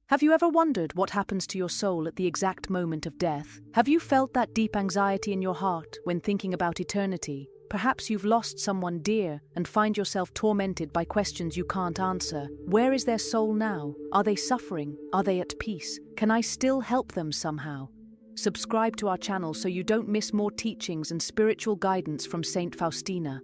Have you ever wondered what happens to your soul at the exact moment of death? Have you felt that deep anxiety in your heart when thinking about eternity? Perhaps you've lost someone dear and find yourself tormented by questions you can't answer. Where is their soul now? Are they suffering? Are they at peace? Can I still help them somehow? Subscribe to our channel so you don't miss more teachings and spiritual guidance from Saint Faustina.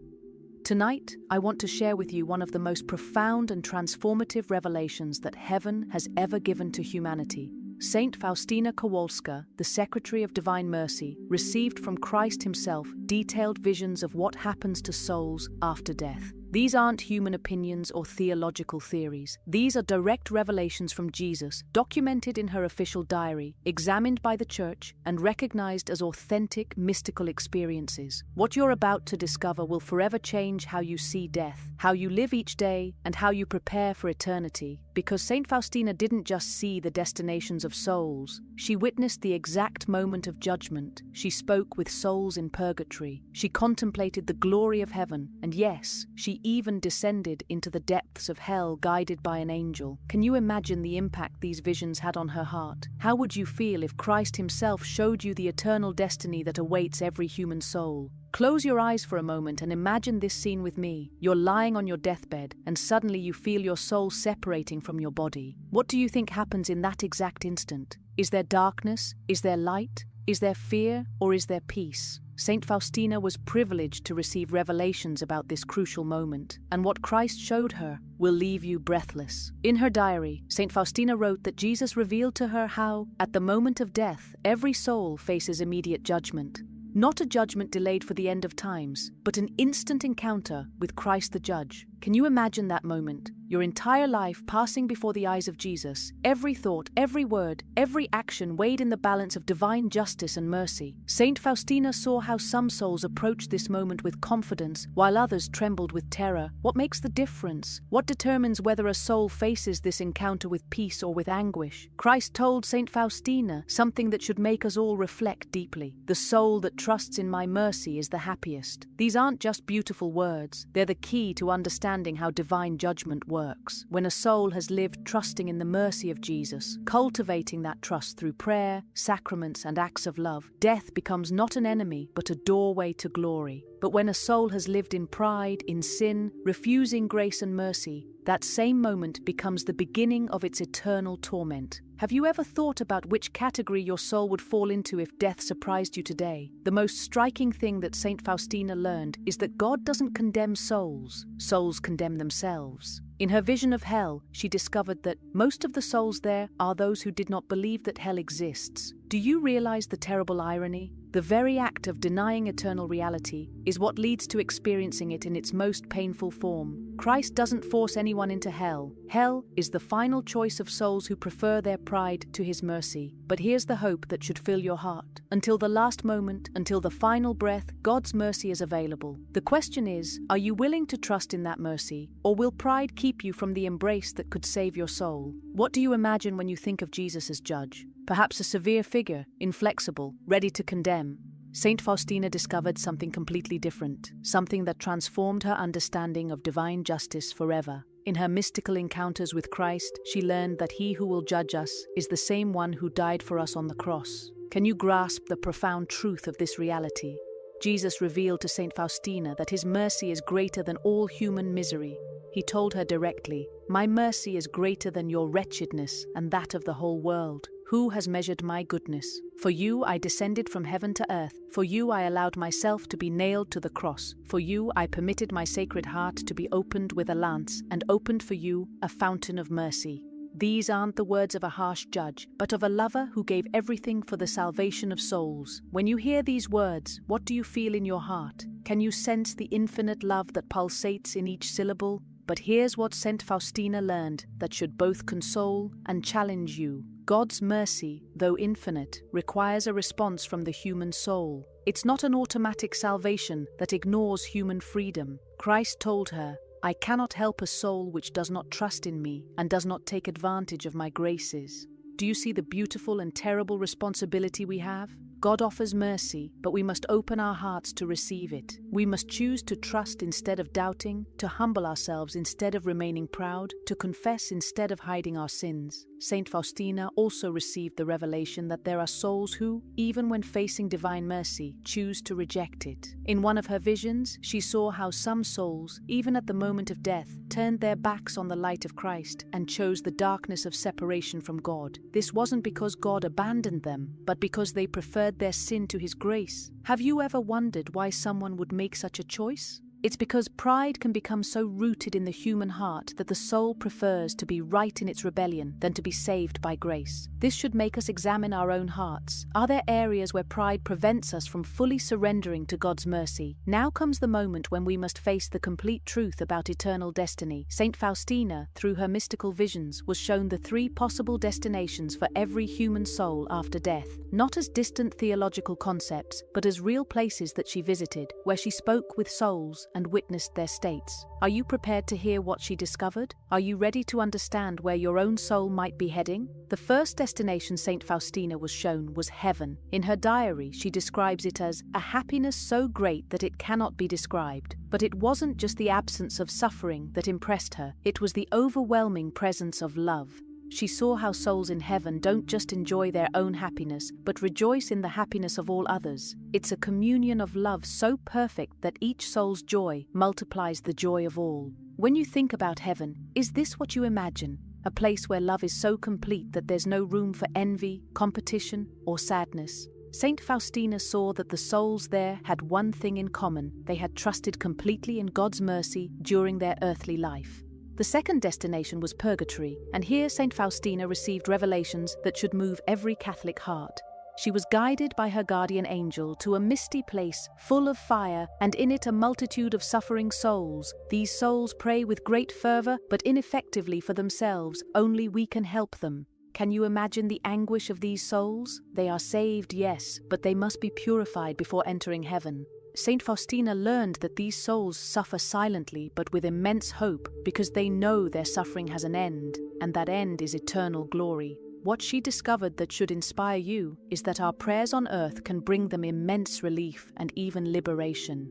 Tonight, I want to share with you one of the most profound and transformative revelations that heaven has ever given to humanity. Saint Faustina Kowalska, the Secretary of Divine Mercy, received from Christ himself detailed visions of what happens to souls after death. These aren't human opinions or theological theories. These are direct revelations from Jesus, documented in her official diary, examined by the Church, and recognized as authentic mystical experiences. What you're about to discover will forever change how you see death, how you live each day, and how you prepare for eternity. Because Saint Faustina didn't just see the destinations of souls, she witnessed the exact moment of judgment. She spoke with souls in purgatory. She contemplated the glory of heaven, and yes, she even descended into the depths of hell guided by an angel. Can you imagine the impact these visions had on her heart? How would you feel if Christ himself showed you the eternal destiny that awaits every human soul? Close your eyes for a moment and imagine this scene with me. You're lying on your deathbed, and suddenly you feel your soul separating from your body. What do you think happens in that exact instant? Is there darkness? Is there light? Is there fear? Or is there peace? Saint Faustina was privileged to receive revelations about this crucial moment, and what Christ showed her will leave you breathless. In her diary, Saint Faustina wrote that Jesus revealed to her how, at the moment of death, every soul faces immediate judgment. Not a judgment delayed for the end of times, but an instant encounter with Christ the Judge. Can you imagine that moment? Your entire life passing before the eyes of Jesus, every thought, every word, every action weighed in the balance of divine justice and mercy. Saint Faustina saw how some souls approached this moment with confidence, while others trembled with terror. What makes the difference? What determines whether a soul faces this encounter with peace or with anguish? Christ told Saint Faustina something that should make us all reflect deeply. The soul that trusts in my mercy is the happiest. These aren't just beautiful words. They're the key to understanding how divine judgment works. When a soul has lived trusting in the mercy of Jesus, cultivating that trust through prayer, sacraments, and acts of love, death becomes not an enemy, but a doorway to glory. But when a soul has lived in pride, in sin, refusing grace and mercy, that same moment becomes the beginning of its eternal torment. Have you ever thought about which category your soul would fall into if death surprised you today? The most striking thing that Saint Faustina learned is that God doesn't condemn souls. Souls condemn themselves. In her vision of hell, she discovered that most of the souls there are those who did not believe that hell exists. Do you realize the terrible irony? The very act of denying eternal reality is what leads to experiencing it in its most painful form. Christ doesn't force anyone into hell. Hell is the final choice of souls who prefer their pride to his mercy. But here's the hope that should fill your heart. Until the last moment, until the final breath, God's mercy is available. The question is, are you willing to trust in that mercy, or will pride keep you from the embrace that could save your soul? What do you imagine when you think of Jesus as judge? Perhaps a severe figure, inflexible, ready to condemn. Saint Faustina discovered something completely different, something that transformed her understanding of divine justice forever. In her mystical encounters with Christ, she learned that he who will judge us is the same one who died for us on the cross. Can you grasp the profound truth of this reality? Jesus revealed to Saint Faustina that his mercy is greater than all human misery. He told her directly, "My mercy is greater than your wretchedness and that of the whole world. Who has measured my goodness? For you I descended from heaven to earth. For you I allowed myself to be nailed to the cross. For you I permitted my sacred heart to be opened with a lance, and opened for you a fountain of mercy." These aren't the words of a harsh judge, but of a lover who gave everything for the salvation of souls. When you hear these words, what do you feel in your heart? Can you sense the infinite love that pulsates in each syllable? But here's what Saint Faustina learned that should both console and challenge you. God's mercy, though infinite, requires a response from the human soul. It's not an automatic salvation that ignores human freedom. Christ told her, "I cannot help a soul which does not trust in me and does not take advantage of my graces." Do you see the beautiful and terrible responsibility we have? God offers mercy, but we must open our hearts to receive it. We must choose to trust instead of doubting, to humble ourselves instead of remaining proud, to confess instead of hiding our sins. Saint Faustina also received the revelation that there are souls who, even when facing divine mercy, choose to reject it. In one of her visions, she saw how some souls, even at the moment of death, turned their backs on the light of Christ and chose the darkness of separation from God. This wasn't because God abandoned them, but because they preferred their sin to His grace. Have you ever wondered why someone would make such a choice? It's because pride can become so rooted in the human heart that the soul prefers to be right in its rebellion than to be saved by grace. This should make us examine our own hearts. Are there areas where pride prevents us from fully surrendering to God's mercy? Now comes the moment when we must face the complete truth about eternal destiny. Saint Faustina, through her mystical visions, was shown the 3 possible destinations for every human soul after death, not as distant theological concepts, but as real places that she visited, where she spoke with souls and witnessed their states. Are you prepared to hear what she discovered? Are you ready to understand where your own soul might be heading? The first destination Saint Faustina was shown was heaven. In her diary, she describes it as a happiness so great that it cannot be described. But it wasn't just the absence of suffering that impressed her, it was the overwhelming presence of love. She saw how souls in heaven don't just enjoy their own happiness, but rejoice in the happiness of all others. It's a communion of love so perfect that each soul's joy multiplies the joy of all. When you think about heaven, is this what you imagine? A place where love is so complete that there's no room for envy, competition, or sadness? Saint Faustina saw that the souls there had one thing in common: they had trusted completely in God's mercy during their earthly life. The second destination was Purgatory, and here Saint Faustina received revelations that should move every Catholic heart. She was guided by her guardian angel to a misty place full of fire, and in it a multitude of suffering souls. These souls pray with great fervor, but ineffectively for themselves. Only we can help them. Can you imagine the anguish of these souls? They are saved, yes, but they must be purified before entering heaven. Saint Faustina learned that these souls suffer silently but with immense hope because they know their suffering has an end, and that end is eternal glory. What she discovered that should inspire you is that our prayers on earth can bring them immense relief and even liberation.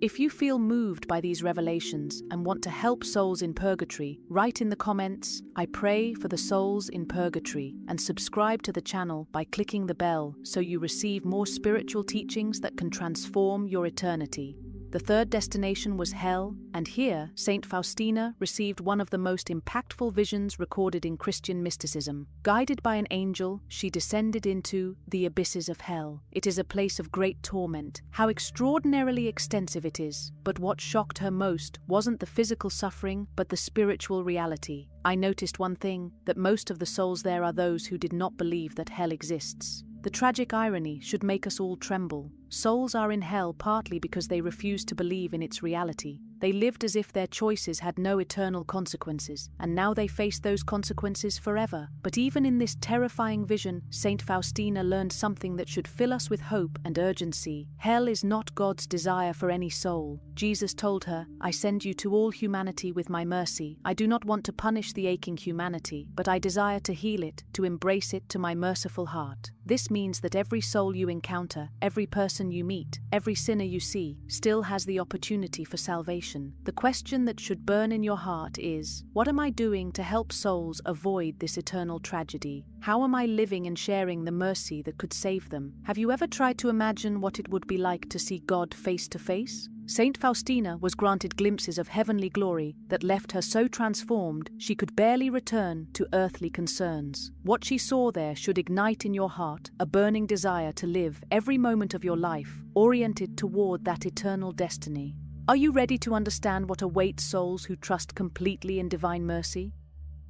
If you feel moved by these revelations and want to help souls in purgatory, write in the comments, "I pray for the souls in purgatory," and subscribe to the channel by clicking the bell so you receive more spiritual teachings that can transform your eternity. The third destination was hell, and here Saint Faustina received one of the most impactful visions recorded in Christian mysticism. Guided by an angel, she descended into the abysses of hell. It is a place of great torment. How extraordinarily extensive it is. But what shocked her most wasn't the physical suffering, but the spiritual reality. I noticed one thing, that most of the souls there are those who did not believe that hell exists. The tragic irony should make us all tremble. Souls are in hell partly because they refuse to believe in its reality. They lived as if their choices had no eternal consequences, and now they face those consequences forever. But even in this terrifying vision, Saint Faustina learned something that should fill us with hope and urgency. Hell is not God's desire for any soul. Jesus told her, "I send you to all humanity with my mercy. I do not want to punish the aching humanity, but I desire to heal it, to embrace it to my merciful heart." This means that every soul you encounter, every person you meet, every sinner you see, still has the opportunity for salvation. The question that should burn in your heart is, what am I doing to help souls avoid this eternal tragedy? How am I living and sharing the mercy that could save them? Have you ever tried to imagine what it would be like to see God face to face? Saint Faustina was granted glimpses of heavenly glory that left her so transformed she could barely return to earthly concerns. What she saw there should ignite in your heart a burning desire to live every moment of your life oriented toward that eternal destiny. Are you ready to understand what awaits souls who trust completely in divine mercy?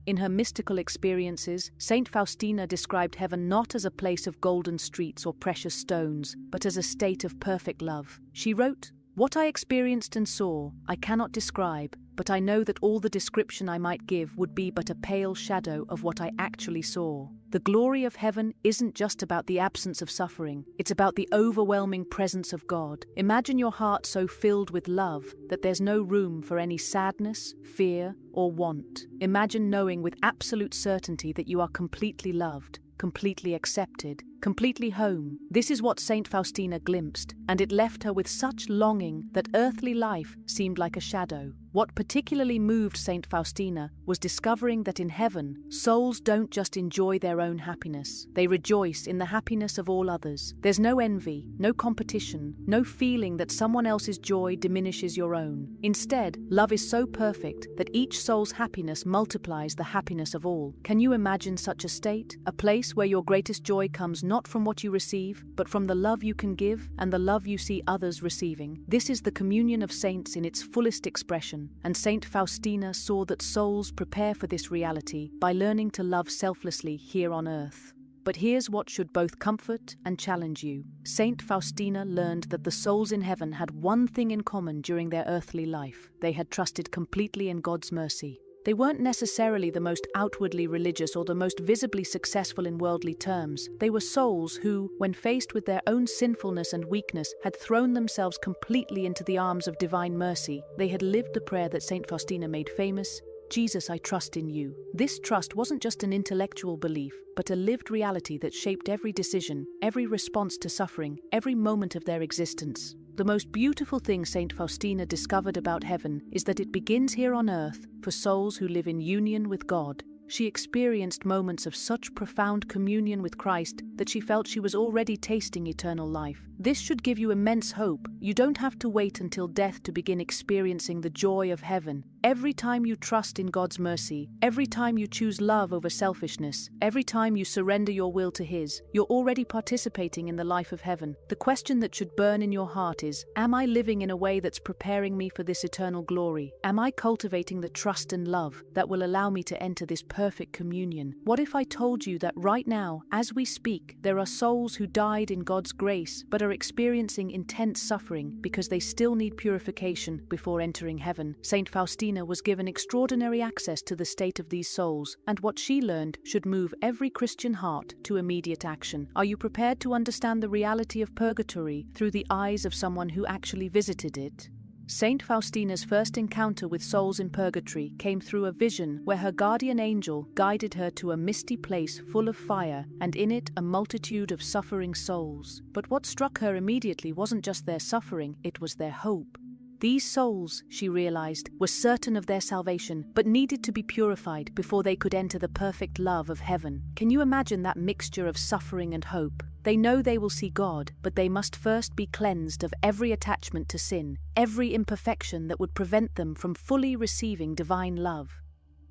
In her mystical experiences, Saint Faustina described heaven not as a place of golden streets or precious stones, but as a state of perfect love. She wrote, "What I experienced and saw, I cannot describe, but I know that all the description I might give would be but a pale shadow of what I actually saw. The glory of heaven isn't just about the absence of suffering, it's about the overwhelming presence of God. Imagine your heart so filled with love that there's no room for any sadness, fear, or want. Imagine knowing with absolute certainty that you are completely loved, completely accepted, completely home. This is what Saint Faustina glimpsed, and it left her with such longing that earthly life seemed like a shadow. What particularly moved Saint Faustina was discovering that in heaven, souls don't just enjoy their own happiness, they rejoice in the happiness of all others. There's no envy, no competition, no feeling that someone else's joy diminishes your own. Instead, love is so perfect that each soul's happiness multiplies the happiness of all. Can you imagine such a state? A place where your greatest joy comes not from what you receive, but from the love you can give and the love you see others receiving. This is the communion of saints in its fullest expression, and Saint Faustina saw that souls prepare for this reality by learning to love selflessly here on earth. But here's what should both comfort and challenge you. Saint Faustina learned that the souls in heaven had one thing in common during their earthly life. They had trusted completely in God's mercy. They weren't necessarily the most outwardly religious or the most visibly successful in worldly terms. They were souls who, when faced with their own sinfulness and weakness, had thrown themselves completely into the arms of divine mercy. They had lived the prayer that Saint Faustina made famous: Jesus, I trust in you. This trust wasn't just an intellectual belief, but a lived reality that shaped every decision, every response to suffering, every moment of their existence. The most beautiful thing Saint Faustina discovered about heaven is that it begins here on earth for souls who live in union with God. She experienced moments of such profound communion with Christ that she felt she was already tasting eternal life. This should give you immense hope. You don't have to wait until death to begin experiencing the joy of heaven. Every time you trust in God's mercy, every time you choose love over selfishness, every time you surrender your will to His, you're already participating in the life of heaven. The question that should burn in your heart is, am I living in a way that's preparing me for this eternal glory? Am I cultivating the trust and love that will allow me to enter this perfect communion? What if I told you that right now, as we speak, there are souls who died in God's grace but are experiencing intense suffering because they still need purification before entering heaven? Saint Faustina was given extraordinary access to the state of these souls, and what she learned should move every Christian heart to immediate action. Are you prepared to understand the reality of purgatory through the eyes of someone who actually visited it? Saint Faustina's first encounter with souls in purgatory came through a vision where her guardian angel guided her to a misty place full of fire, and in it a multitude of suffering souls. But what struck her immediately wasn't just their suffering, it was their hope. These souls, she realized, were certain of their salvation, but needed to be purified before they could enter the perfect love of heaven. Can you imagine that mixture of suffering and hope? They know they will see God, but they must first be cleansed of every attachment to sin, every imperfection that would prevent them from fully receiving divine love.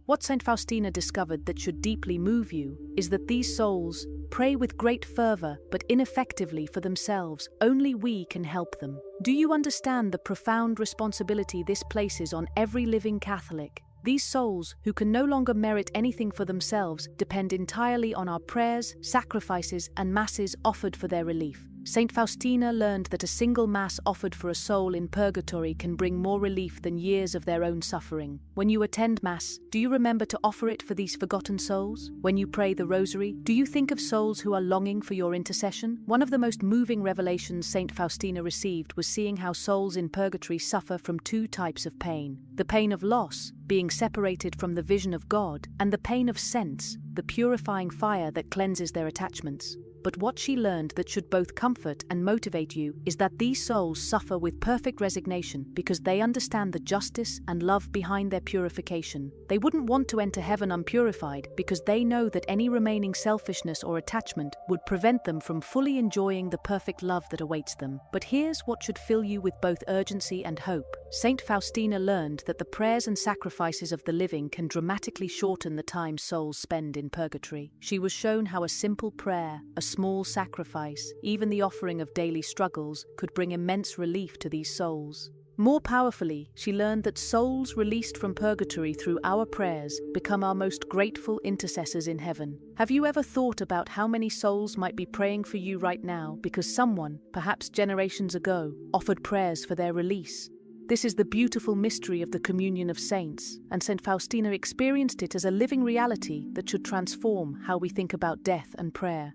What Saint Faustina discovered that should deeply move you is that these souls pray with great fervor but ineffectively for themselves. Only we can help them. Do you understand the profound responsibility this places on every living Catholic? These souls, who can no longer merit anything for themselves, depend entirely on our prayers, sacrifices, and masses offered for their relief. Saint Faustina learned that a single mass offered for a soul in purgatory can bring more relief than years of their own suffering. When you attend Mass, do you remember to offer it for these forgotten souls? When you pray the Rosary, do you think of souls who are longing for your intercession? One of the most moving revelations Saint Faustina received was seeing how souls in purgatory suffer from two types of pain: the pain of loss, being separated from the vision of God, and the pain of sense, the purifying fire that cleanses their attachments. But what she learned that should both comfort and motivate you is that these souls suffer with perfect resignation because they understand the justice and love behind their purification. They wouldn't want to enter heaven unpurified because they know that any remaining selfishness or attachment would prevent them from fully enjoying the perfect love that awaits them. But here's what should fill you with both urgency and hope. Saint Faustina learned that the prayers and sacrifices of the living can dramatically shorten the time souls spend in purgatory. She was shown how a simple prayer, a small sacrifice, even the offering of daily struggles, could bring immense relief to these souls. More powerfully, she learned that souls released from purgatory through our prayers become our most grateful intercessors in heaven. Have you ever thought about how many souls might be praying for you right now because someone, perhaps generations ago, offered prayers for their release? This is the beautiful mystery of the communion of saints, and Saint Faustina experienced it as a living reality that should transform how we think about death and prayer.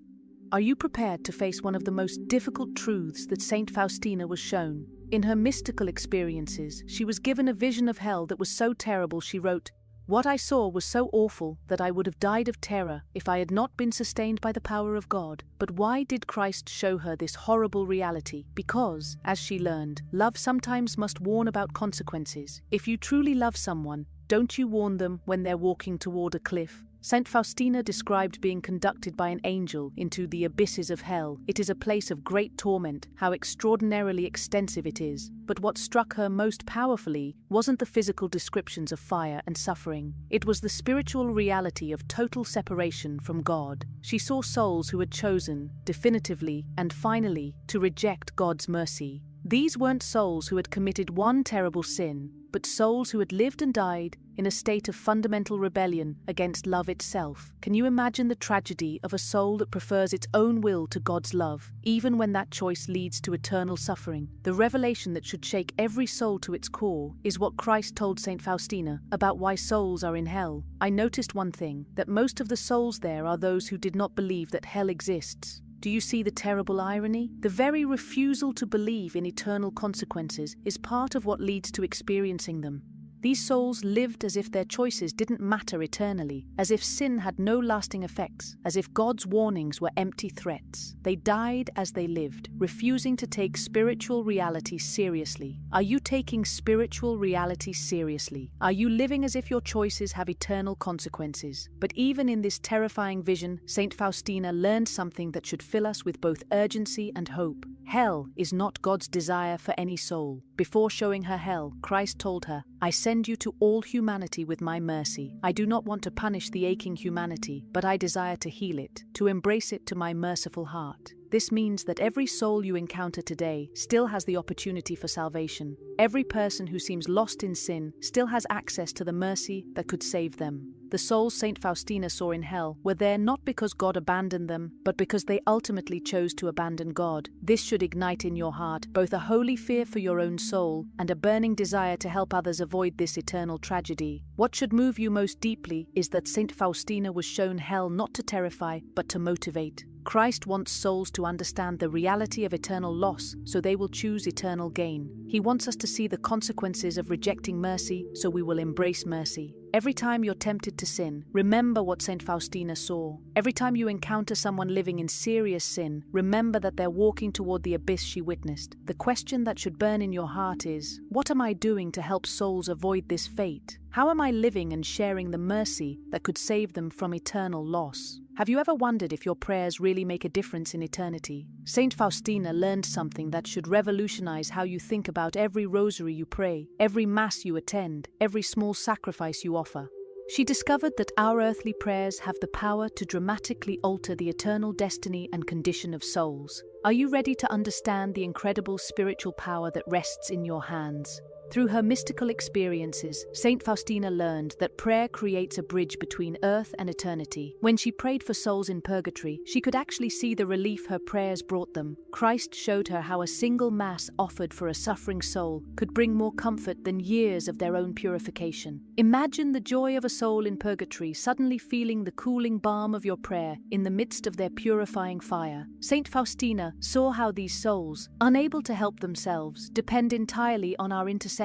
Are you prepared to face one of the most difficult truths that Saint Faustina was shown? In her mystical experiences, she was given a vision of hell that was so terrible she wrote, What I saw was so awful that I would have died of terror if I had not been sustained by the power of God. But why did Christ show her this horrible reality? Because, as she learned, love sometimes must warn about consequences. If you truly love someone, don't you warn them when they're walking toward a cliff? Saint Faustina described being conducted by an angel into the abysses of hell. It is a place of great torment, how extraordinarily extensive it is. But what struck her most powerfully wasn't the physical descriptions of fire and suffering. It was the spiritual reality of total separation from God. She saw souls who had chosen, definitively and finally, to reject God's mercy. These weren't souls who had committed one terrible sin, but souls who had lived and died in a state of fundamental rebellion against love itself. Can you imagine the tragedy of a soul that prefers its own will to God's love, even when that choice leads to eternal suffering? The revelation that should shake every soul to its core is what Christ told Saint Faustina about why souls are in hell. I noticed one thing, that most of the souls there are those who did not believe that hell exists. Do you see the terrible irony? The very refusal to believe in eternal consequences is part of what leads to experiencing them. These souls lived as if their choices didn't matter eternally, as if sin had no lasting effects, as if God's warnings were empty threats. They died as they lived, refusing to take spiritual reality seriously. Are you taking spiritual reality seriously? Are you living as if your choices have eternal consequences? But even in this terrifying vision, Saint Faustina learned something that should fill us with both urgency and hope. Hell is not God's desire for any soul. Before showing her hell, Christ told her, "I send you to all humanity with my mercy. I do not want to punish the aching humanity, but I desire to heal it, to embrace it to my merciful heart." This means that every soul you encounter today still has the opportunity for salvation. Every person who seems lost in sin still has access to the mercy that could save them. The souls Saint Faustina saw in hell were there not because God abandoned them, but because they ultimately chose to abandon God. This should ignite in your heart both a holy fear for your own soul and a burning desire to help others avoid this eternal tragedy. What should move you most deeply is that Saint Faustina was shown hell not to terrify, but to motivate. Christ wants souls to understand the reality of eternal loss, so they will choose eternal gain. He wants us to see the consequences of rejecting mercy, so we will embrace mercy. Every time you're tempted to sin, remember what Saint Faustina saw. Every time you encounter someone living in serious sin, remember that they're walking toward the abyss she witnessed. The question that should burn in your heart is, what am I doing to help souls avoid this fate? How am I living and sharing the mercy that could save them from eternal loss? Have you ever wondered if your prayers really make a difference in eternity? Saint Faustina learned something that should revolutionize how you think about every rosary you pray, every mass you attend, every small sacrifice you offer. She discovered that our earthly prayers have the power to dramatically alter the eternal destiny and condition of souls. Are you ready to understand the incredible spiritual power that rests in your hands? Through her mystical experiences, Saint Faustina learned that prayer creates a bridge between earth and eternity. When she prayed for souls in purgatory, she could actually see the relief her prayers brought them. Christ showed her how a single mass offered for a suffering soul could bring more comfort than years of their own purification. Imagine the joy of a soul in purgatory suddenly feeling the cooling balm of your prayer in the midst of their purifying fire. Saint Faustina saw how these souls, unable to help themselves, depend entirely on our intercession.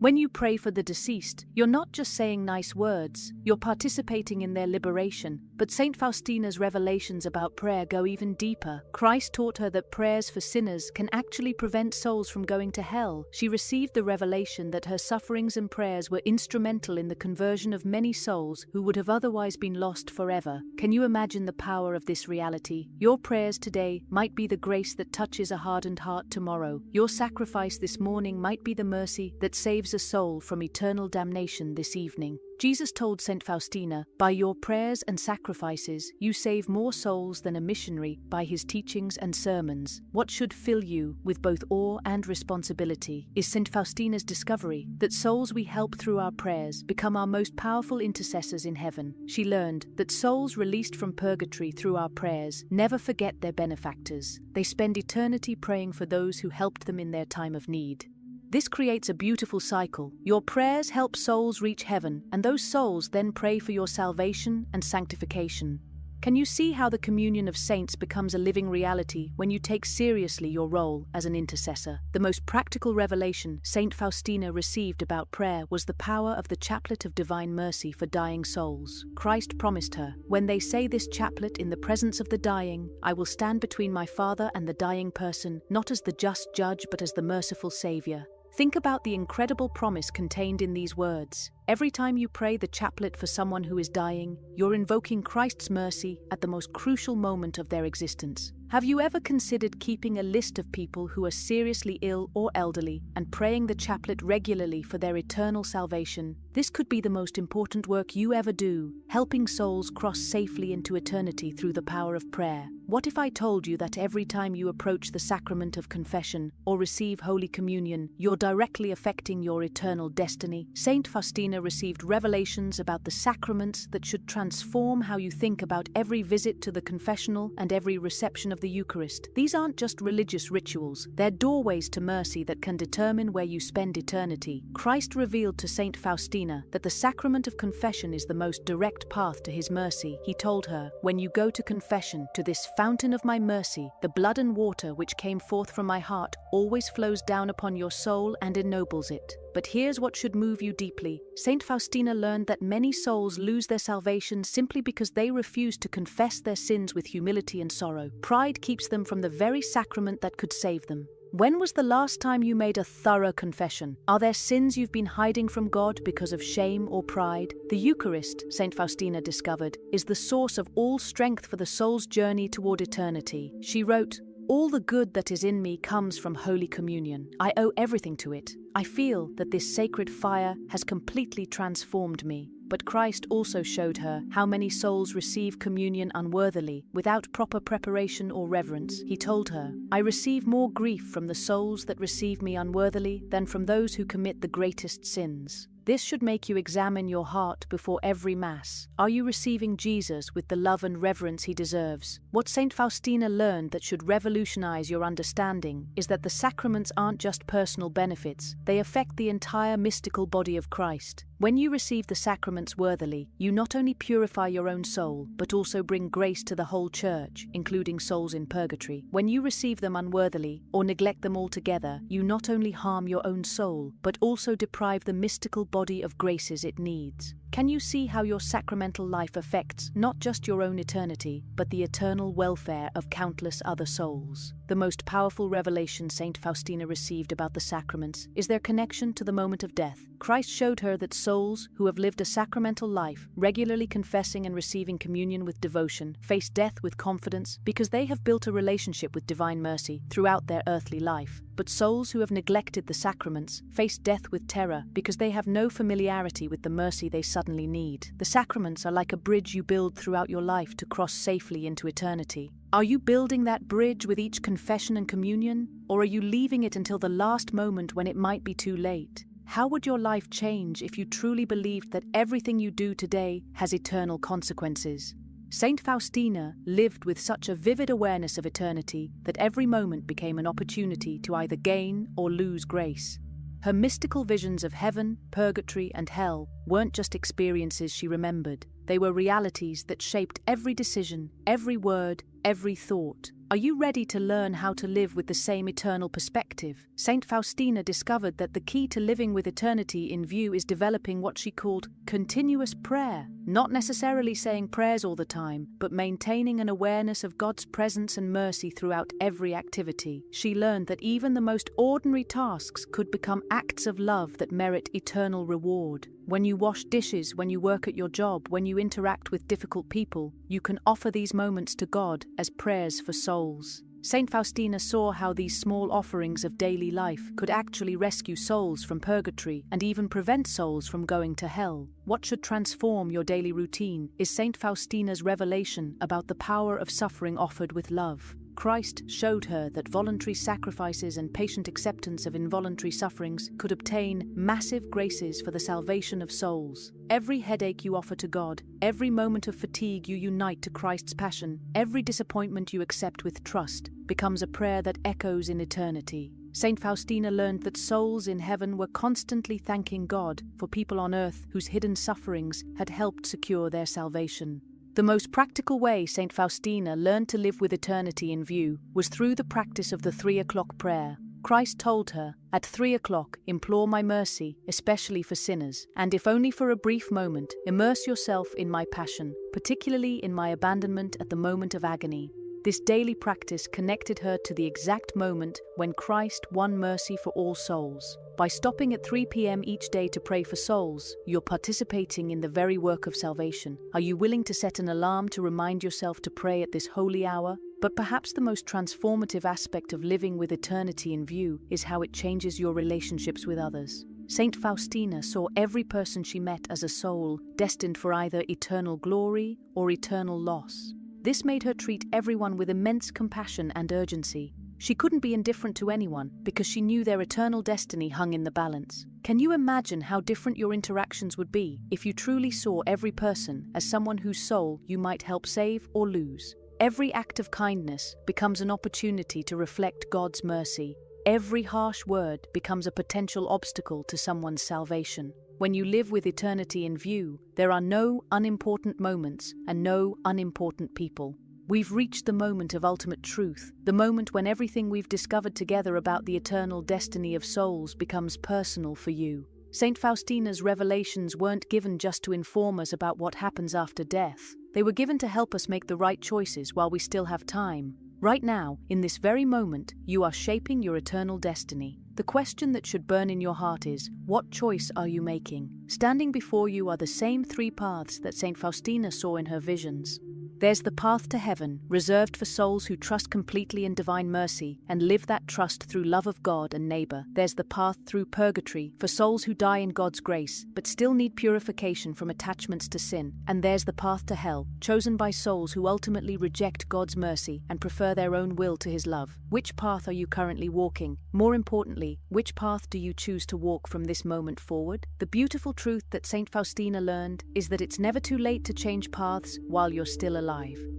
When you pray for the deceased, you're not just saying nice words, you're participating in their liberation. But Saint Faustina's revelations about prayer go even deeper. Christ taught her that prayers for sinners can actually prevent souls from going to hell. She received the revelation that her sufferings and prayers were instrumental in the conversion of many souls who would have otherwise been lost forever. Can you imagine the power of this reality? Your prayers today might be the grace that touches a hardened heart tomorrow. Your sacrifice this morning might be the mercy that saves a soul from eternal damnation this evening. Jesus told Saint Faustina, "By your prayers and sacrifices, you save more souls than a missionary by his teachings and sermons." What should fill you with both awe and responsibility is Saint Faustina's discovery that souls we help through our prayers become our most powerful intercessors in heaven. She learned that souls released from purgatory through our prayers never forget their benefactors. They spend eternity praying for those who helped them in their time of need. This creates a beautiful cycle. Your prayers help souls reach heaven, and those souls then pray for your salvation and sanctification. Can you see how the communion of saints becomes a living reality when you take seriously your role as an intercessor? The most practical revelation Saint Faustina received about prayer was the power of the chaplet of divine mercy for dying souls. Christ promised her, "When they say this chaplet in the presence of the dying, I will stand between my Father and the dying person, not as the just judge but as the merciful Savior." Think about the incredible promise contained in these words. Every time you pray the chaplet for someone who is dying, you're invoking Christ's mercy at the most crucial moment of their existence. Have you ever considered keeping a list of people who are seriously ill or elderly and praying the chaplet regularly for their eternal salvation? This could be the most important work you ever do, helping souls cross safely into eternity through the power of prayer. What if I told you that every time you approach the sacrament of confession or receive Holy Communion, you're directly affecting your eternal destiny? Saint Faustina received revelations about the sacraments that should transform how you think about every visit to the confessional and every reception of the Eucharist. These aren't just religious rituals, they're doorways to mercy that can determine where you spend eternity. Christ revealed to Saint Faustina that the sacrament of confession is the most direct path to his mercy. He told her, "When you go to confession, to this fountain of my mercy, the blood and water which came forth from my heart always flows down upon your soul and ennobles it." But here's what should move you deeply. Saint Faustina learned that many souls lose their salvation simply because they refuse to confess their sins with humility and sorrow. Pride keeps them from the very sacrament that could save them. When was the last time you made a thorough confession? Are there sins you've been hiding from God because of shame or pride? The Eucharist, Saint Faustina discovered, is the source of all strength for the soul's journey toward eternity. She wrote, "All the good that is in me comes from Holy Communion. I owe everything to it. I feel that this sacred fire has completely transformed me." But Christ also showed her how many souls receive communion unworthily, without proper preparation or reverence. He told her, "I receive more grief from the souls that receive me unworthily than from those who commit the greatest sins." This should make you examine your heart before every Mass. Are you receiving Jesus with the love and reverence he deserves? What Saint Faustina learned that should revolutionize your understanding is that the sacraments aren't just personal benefits, they affect the entire mystical body of Christ. When you receive the sacraments worthily, you not only purify your own soul, but also bring grace to the whole Church, including souls in purgatory. When you receive them unworthily, or neglect them altogether, you not only harm your own soul, but also deprive the mystical body of graces it needs. Can you see how your sacramental life affects not just your own eternity, but the eternal welfare of countless other souls? The most powerful revelation Saint Faustina received about the sacraments is their connection to the moment of death. Christ showed her that souls who have lived a sacramental life, regularly confessing and receiving communion with devotion, face death with confidence because they have built a relationship with divine mercy throughout their earthly life. But souls who have neglected the sacraments face death with terror because they have no familiarity with the mercy they suddenly need. The sacraments are like a bridge you build throughout your life to cross safely into eternity. Are you building that bridge with each confession and communion? Or are you leaving it until the last moment when it might be too late? How would your life change if you truly believed that everything you do today has eternal consequences? Saint Faustina lived with such a vivid awareness of eternity that every moment became an opportunity to either gain or lose grace. Her mystical visions of heaven, purgatory, and hell weren't just experiences she remembered. They were realities that shaped every decision, every word, every thought. Are you ready to learn how to live with the same eternal perspective? Saint Faustina discovered that the key to living with eternity in view is developing what she called continuous prayer. Not necessarily saying prayers all the time, but maintaining an awareness of God's presence and mercy throughout every activity. She learned that even the most ordinary tasks could become acts of love that merit eternal reward. When you wash dishes, when you work at your job, when you interact with difficult people, you can offer these moments to God as prayers for souls. Saint Faustina saw how these small offerings of daily life could actually rescue souls from purgatory and even prevent souls from going to hell. What should transform your daily routine is Saint Faustina's revelation about the power of suffering offered with love. Christ showed her that voluntary sacrifices and patient acceptance of involuntary sufferings could obtain massive graces for the salvation of souls. Every headache you offer to God, every moment of fatigue you unite to Christ's passion, every disappointment you accept with trust, becomes a prayer that echoes in eternity. Saint Faustina learned that souls in heaven were constantly thanking God for people on earth whose hidden sufferings had helped secure their salvation. The most practical way Saint Faustina learned to live with eternity in view was through the practice of the 3 o'clock prayer. Christ told her, "At 3 o'clock, implore my mercy, especially for sinners, and if only for a brief moment, immerse yourself in my passion, particularly in my abandonment at the moment of agony." This daily practice connected her to the exact moment when Christ won mercy for all souls. By stopping at 3 p.m. each day to pray for souls, you're participating in the very work of salvation. Are you willing to set an alarm to remind yourself to pray at this holy hour? But perhaps the most transformative aspect of living with eternity in view is how it changes your relationships with others. Saint Faustina saw every person she met as a soul destined for either eternal glory or eternal loss. This made her treat everyone with immense compassion and urgency. She couldn't be indifferent to anyone because she knew their eternal destiny hung in the balance. Can you imagine how different your interactions would be if you truly saw every person as someone whose soul you might help save or lose? Every act of kindness becomes an opportunity to reflect God's mercy. Every harsh word becomes a potential obstacle to someone's salvation. When you live with eternity in view, there are no unimportant moments and no unimportant people. We've reached the moment of ultimate truth, the moment when everything we've discovered together about the eternal destiny of souls becomes personal for you. Saint Faustina's revelations weren't given just to inform us about what happens after death. They were given to help us make the right choices while we still have time. Right now, in this very moment, you are shaping your eternal destiny. The question that should burn in your heart is, what choice are you making? Standing before you are the same 3 paths that Saint Faustina saw in her visions. There's the path to heaven, reserved for souls who trust completely in divine mercy and live that trust through love of God and neighbor. There's the path through purgatory, for souls who die in God's grace, but still need purification from attachments to sin. And there's the path to hell, chosen by souls who ultimately reject God's mercy and prefer their own will to His love. Which path are you currently walking? More importantly, which path do you choose to walk from this moment forward? The beautiful truth that Saint Faustina learned is that it's never too late to change paths while you're still alive.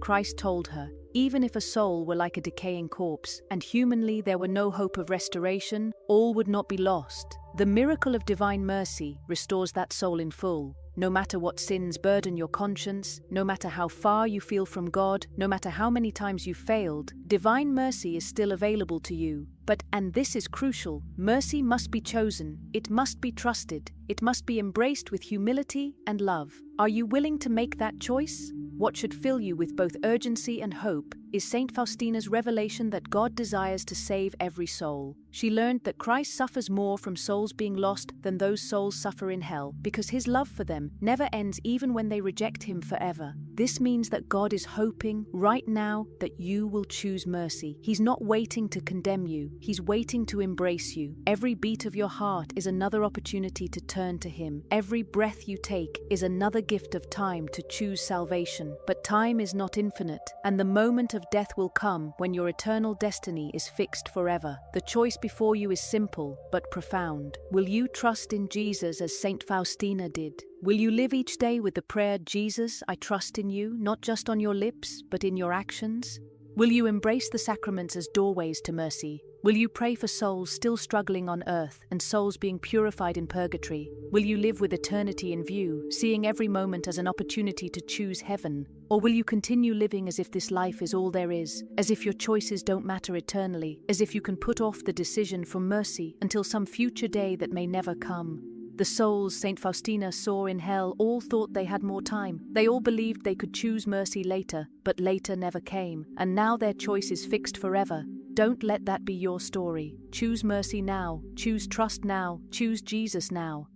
Christ told her, even if a soul were like a decaying corpse, and humanly there were no hope of restoration, all would not be lost. The miracle of divine mercy restores that soul in full. No matter what sins burden your conscience, no matter how far you feel from God, no matter how many times you've failed, divine mercy is still available to you. But, and this is crucial, mercy must be chosen, it must be trusted, it must be embraced with humility and love. Are you willing to make that choice? What should fill you with both urgency and hope is Saint Faustina's revelation that God desires to save every soul. She learned that Christ suffers more from souls being lost than those souls suffer in hell, because His love for them never ends even when they reject Him forever. This means that God is hoping right now that you will choose mercy. He's not waiting to condemn you, He's waiting to embrace you. Every beat of your heart is another opportunity to turn to Him. Every breath you take is another gift of time to choose salvation. But time is not infinite, and the moment of death will come when your eternal destiny is fixed forever. The choice before you is simple but profound. Will you trust in Jesus as Saint Faustina did? Will you live each day with the prayer, "Jesus, I trust in you," not just on your lips, but in your actions? Will you embrace the sacraments as doorways to mercy? Will you pray for souls still struggling on earth and souls being purified in purgatory? Will you live with eternity in view, seeing every moment as an opportunity to choose heaven? Or will you continue living as if this life is all there is, as if your choices don't matter eternally, as if you can put off the decision for mercy until some future day that may never come? The souls Saint Faustina saw in hell all thought they had more time. They all believed they could choose mercy later, but later never came, and now their choice is fixed forever. Don't let that be your story. Choose mercy now, choose trust now, choose Jesus now.